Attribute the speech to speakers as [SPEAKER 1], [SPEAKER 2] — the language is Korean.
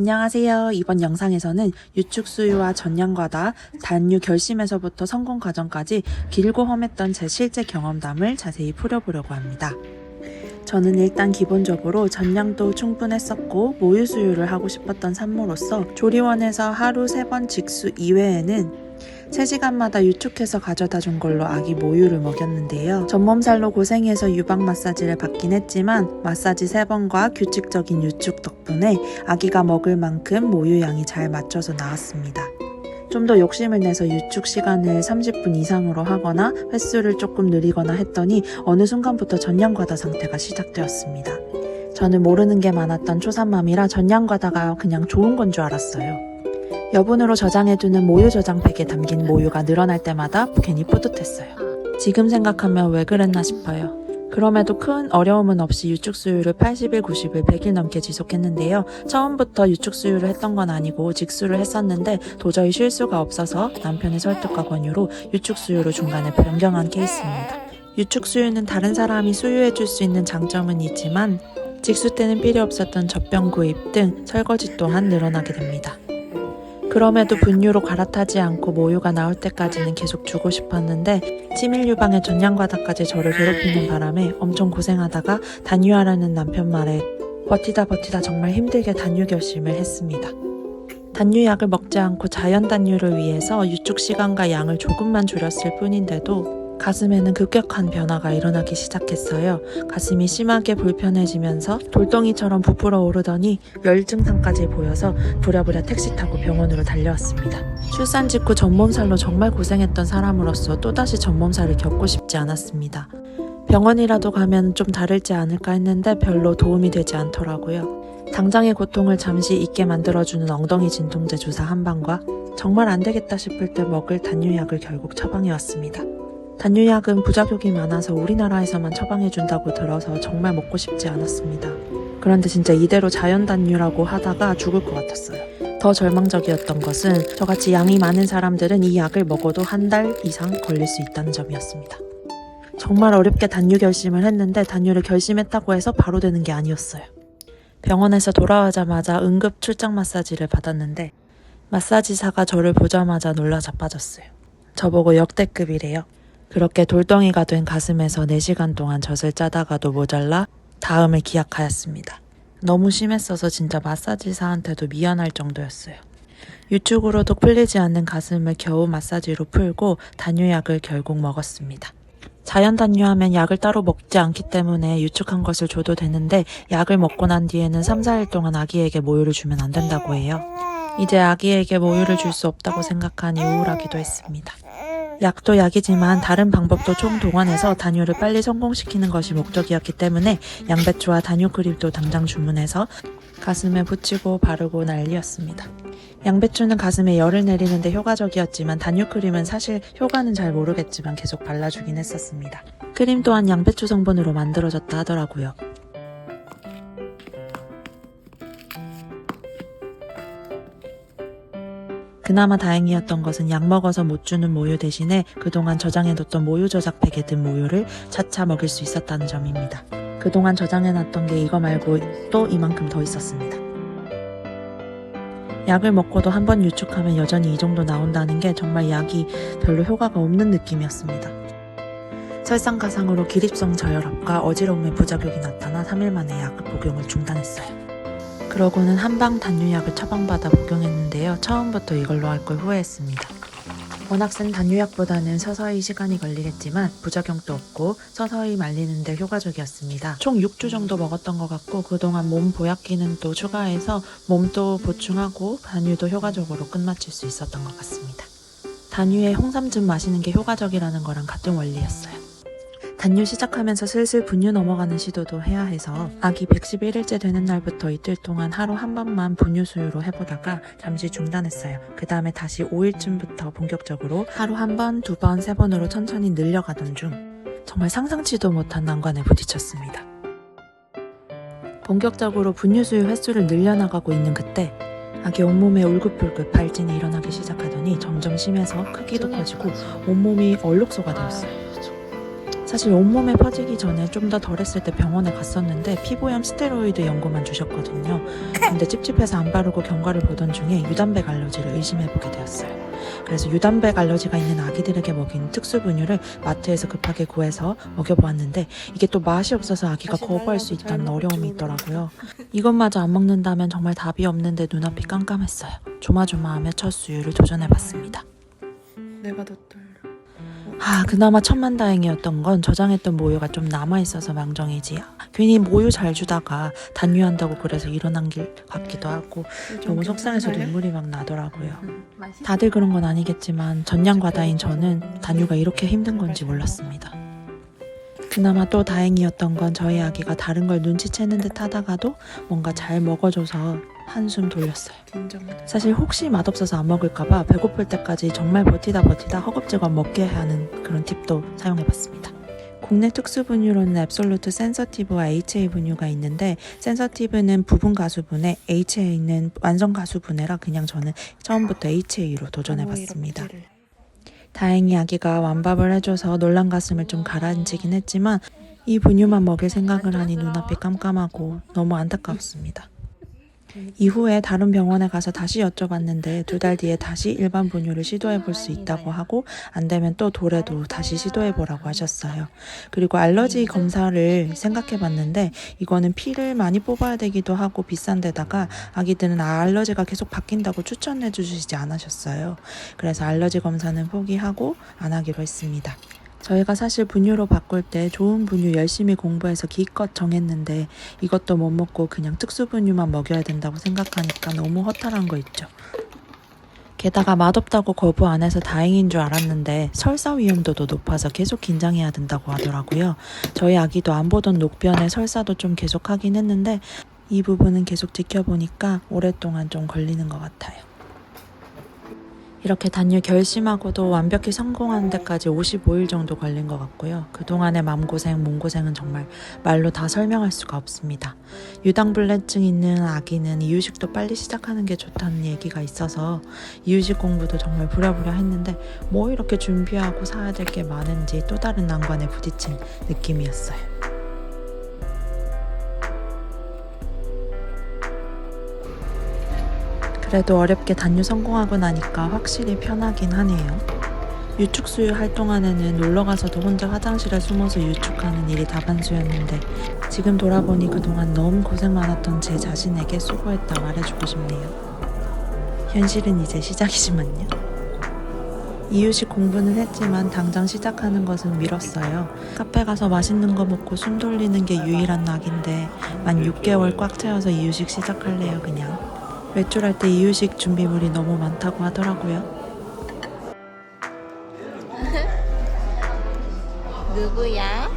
[SPEAKER 1] 안녕하세요. 이번 영상에서는 유축수유와 전량과다, 단유 결심에서부터 성공 과정까지 길고 험했던 제 실제 경험담을 자세히 풀어보려고 합니다. 저는 일단 기본적으로 전량도 충분했었고 모유 수유를 하고 싶었던 산모로서 조리원에서 하루 3번 직수 이외에는 3시간마다 유축해서 가져다 준 걸로 아기 모유를 먹였는데요. 전몸살로 고생해서 유방 마사지를 받긴 했지만 마사지 3번과 규칙적인 유축 덕분에 아기가 먹을 만큼 모유양이 잘 맞춰서 나왔습니다. 좀 더 욕심을 내서 유축 시간을 30분 이상으로 하거나 횟수를 조금 늘리거나 했더니 어느 순간부터 전량과다 상태가 시작되었습니다. 저는 모르는 게 많았던 초산맘이라 전량과다가 그냥 좋은 건 줄 알았어요. 여분으로 저장해두는 모유 저장팩에 담긴 모유가 늘어날 때마다 괜히 뿌듯했어요. 지금 생각하면 왜 그랬나 싶어요. 그럼에도 큰 어려움은 없이 유축수유를 80일, 90일, 100일 넘게 지속했는데요. 처음부터 유축수유를 했던 건 아니고 직수를 했었는데 도저히 쉴 수가 없어서 남편의 설득과 권유로 유축수유로 중간에 변경한 케이스입니다. 유축수유는 다른 사람이 수유해줄 수 있는 장점은 있지만 직수 때는 필요 없었던 젖병 구입 등 설거지 또한 늘어나게 됩니다. 그럼에도 분유로 갈아타지 않고 모유가 나올 때까지는 계속 주고 싶었는데 치밀 유방의 전량과다까지 저를 괴롭히는 바람에 엄청 고생하다가 단유하라는 남편 말에 버티다 정말 힘들게 단유 결심을 했습니다. 단유약을 먹지 않고 자연 단유를 위해서 유축 시간과 양을 조금만 줄였을 뿐인데도 가슴에는 급격한 변화가 일어나기 시작했어요. 가슴이 심하게 불편해지면서 돌덩이처럼 부풀어 오르더니 열 증상까지 보여서 부랴부랴 택시 타고 병원으로 달려왔습니다. 출산 직후 전몸살로 정말 고생했던 사람으로서 또다시 전몸살을 겪고 싶지 않았습니다. 병원이라도 가면 좀 다를지 않을까 했는데 별로 도움이 되지 않더라고요. 당장의 고통을 잠시 잊게 만들어주는 엉덩이 진통제 주사 한 방과 정말 안 되겠다 싶을 때 먹을 단유약을 결국 처방해왔습니다. 단유약은 부작용이 많아서 우리나라에서만 처방해준다고 들어서 정말 먹고 싶지 않았습니다. 그런데 진짜 이대로 자연 단유라고 하다가 죽을 것 같았어요. 더 절망적이었던 것은 저같이 양이 많은 사람들은 이 약을 먹어도 1달 이상 걸릴 수 있다는 점이었습니다. 정말 어렵게 단유 결심을 했는데 단유를 결심했다고 해서 바로 되는 게 아니었어요. 병원에서 돌아오자마자 응급 출장 마사지를 받았는데 마사지사가 저를 보자마자 놀라 자빠졌어요. 저보고 역대급이래요. 그렇게 돌덩이가 된 가슴에서 4시간 동안 젖을 짜다가도 모자라 다음을 기약하였습니다. 너무 심했어서 진짜 마사지사한테도 미안할 정도였어요. 유축으로도 풀리지 않는 가슴을 겨우 마사지로 풀고 단유약을 결국 먹었습니다. 자연 단유하면 약을 따로 먹지 않기 때문에 유축한 것을 줘도 되는데 약을 먹고 난 뒤에는 3, 4일 동안 아기에게 모유를 주면 안 된다고 해요. 이제 아기에게 모유를 줄 수 없다고 생각하니 우울하기도 했습니다. 약도 약이지만 다른 방법도 총동원해서 단유를 빨리 성공시키는 것이 목적이었기 때문에 양배추와 단유 크림도 당장 주문해서 가슴에 붙이고 바르고 난리였습니다. 양배추는 가슴에 열을 내리는데 효과적이었지만 단유 크림은 사실 효과는 잘 모르겠지만 계속 발라주긴 했었습니다. 크림 또한 양배추 성분으로 만들어졌다 하더라고요. 그나마 다행이었던 것은 약 먹어서 못 주는 모유 대신에 그동안 저장해뒀던 모유 저장팩에 든 모유를 차차 먹일 수 있었다는 점입니다. 그동안 저장해놨던 게 이거 말고 또 이만큼 더 있었습니다. 약을 먹고도 한 번 유축하면 여전히 이 정도 나온다는 게 정말 약이 별로 효과가 없는 느낌이었습니다. 설상가상으로 기립성 저혈압과 어지러움의 부작용이 나타나 3일 만에 약 복용을 중단했어요. 그러고는 한방 단유약을 처방받아 복용했는데요. 처음부터 이걸로 할 걸 후회했습니다. 워낙 센 단유약보다는 서서히 시간이 걸리겠지만 부작용도 없고 서서히 말리는데 효과적이었습니다. 총 6주 정도 먹었던 것 같고 그동안 몸 보약 기능도 추가해서 몸도 보충하고 단유도 효과적으로 끝마칠 수 있었던 것 같습니다. 단유에 홍삼즙 마시는 게 효과적이라는 거랑 같은 원리였어요. 단유 시작하면서 슬슬 분유 넘어가는 시도도 해야 해서 아기 111일째 되는 날부터 이틀 동안 하루 한 번만 분유 수유로 해보다가 잠시 중단했어요. 그 다음에 다시 5일쯤부터 본격적으로 하루 한 번, 2번, 3번으로 천천히 늘려가던 중 정말 상상치도 못한 난관에 부딪혔습니다. 본격적으로 분유 수유 횟수를 늘려나가고 있는 그때 아기 온몸에 울긋불긋 발진이 일어나기 시작하더니 점점 심해서 크기도 커지고 온몸이 얼룩소가 되었어요. 사실 온몸에 퍼지기 전에 좀 더 덜했을 때 병원에 갔었는데 피부염 스테로이드 연고만 주셨거든요. 근데 찝찝해서 안 바르고 경과를 보던 중에 유단백 알러지를 의심해보게 되었어요. 그래서 유단백 알러지가 있는 아기들에게 먹이는 특수 분유를 마트에서 급하게 구해서 먹여보았는데 이게 또 맛이 없어서 아기가 거부할 수 있다는 어려움이 있더라고요. 이것마저 안 먹는다면 정말 답이 없는데 눈앞이 깜깜했어요. 조마조마하며 첫 수유를 도전해봤습니다.
[SPEAKER 2] 내가 더 떨려.
[SPEAKER 1] 그나마 천만다행이었던 건 저장했던 모유가 좀 남아있어서 망정이지. 괜히 모유 잘 주다가 단유한다고 그래서 일어난 길 같기도 하고 너무 속상해서 눈물이 막 나더라고요. 다들 그런 건 아니겠지만 전량과다인 저는 단유가 이렇게 힘든 건지 몰랐습니다. 그나마 또 다행이었던 건 저희 아기가 다른 걸 눈치채는 듯 하다가도 뭔가 잘 먹어줘서 한숨 돌렸어요. 사실 혹시 맛없어서 안 먹을까봐 배고플 때까지 정말 버티다 허겁지겁 먹게 하는 그런 팁도 사용해봤습니다. 국내 특수 분유로는 앱솔루트 센서티브와 HA 분유가 있는데 센서티브는 부분 가수분해, HA는 완성 가수분해라 그냥 저는 처음부터 HA로 도전해봤습니다. 다행히 아기가 완밥을 해줘서 놀란 가슴을 좀 가라앉히긴 했지만 이 분유만 먹일 생각을 하니 눈앞이 깜깜하고 너무 안타깝습니다. 이후에 다른 병원에 가서 다시 여쭤봤는데 2달 뒤에 다시 일반 분유를 시도해볼 수 있다고 하고 안 되면 또 돌에도 다시 시도해보라고 하셨어요. 그리고 알러지 검사를 생각해봤는데 이거는 피를 많이 뽑아야 되기도 하고 비싼데다가 아기들은 알러지가 계속 바뀐다고 추천해주시지 않으셨어요. 그래서 알러지 검사는 포기하고 안 하기로 했습니다. 저희가 사실 분유로 바꿀 때 좋은 분유 열심히 공부해서 기껏 정했는데 이것도 못 먹고 그냥 특수 분유만 먹여야 된다고 생각하니까 너무 허탈한 거 있죠. 게다가 맛없다고 거부 안 해서 다행인 줄 알았는데 설사 위험도도 높아서 계속 긴장해야 된다고 하더라고요. 저희 아기도 안 보던 녹변에 설사도 좀 계속 하긴 했는데 이 부분은 계속 지켜보니까 오랫동안 좀 걸리는 것 같아요. 이렇게 단유 결심하고도 완벽히 성공하는 데까지 55일 정도 걸린 것 같고요. 그동안의 맘고생, 몸고생은 정말 말로 다 설명할 수가 없습니다. 유당불내증 있는 아기는 이유식도 빨리 시작하는 게 좋다는 얘기가 있어서 이유식 공부도 정말 부랴부랴 했는데 뭐 이렇게 준비하고 사야 될 게 많은지 또 다른 난관에 부딪힌 느낌이었어요. 그래도 어렵게 단유 성공하고 나니까 확실히 편하긴 하네요. 유축수유 할 동안에는 놀러가서도 혼자 화장실에 숨어서 유축하는 일이 다반수였는데 지금 돌아보니 그동안 너무 고생 많았던 제 자신에게 수고했다 말해주고 싶네요. 현실은 이제 시작이지만요. 이유식 공부는 했지만 당장 시작하는 것은 미뤘어요. 카페 가서 맛있는 거 먹고 숨 돌리는 게 유일한 낙인데 만 6개월 꽉 채워서 이유식 시작할래요 그냥. 외출할 때 이유식 준비물이 너무 많다고 하더라고요.
[SPEAKER 3] 누구야?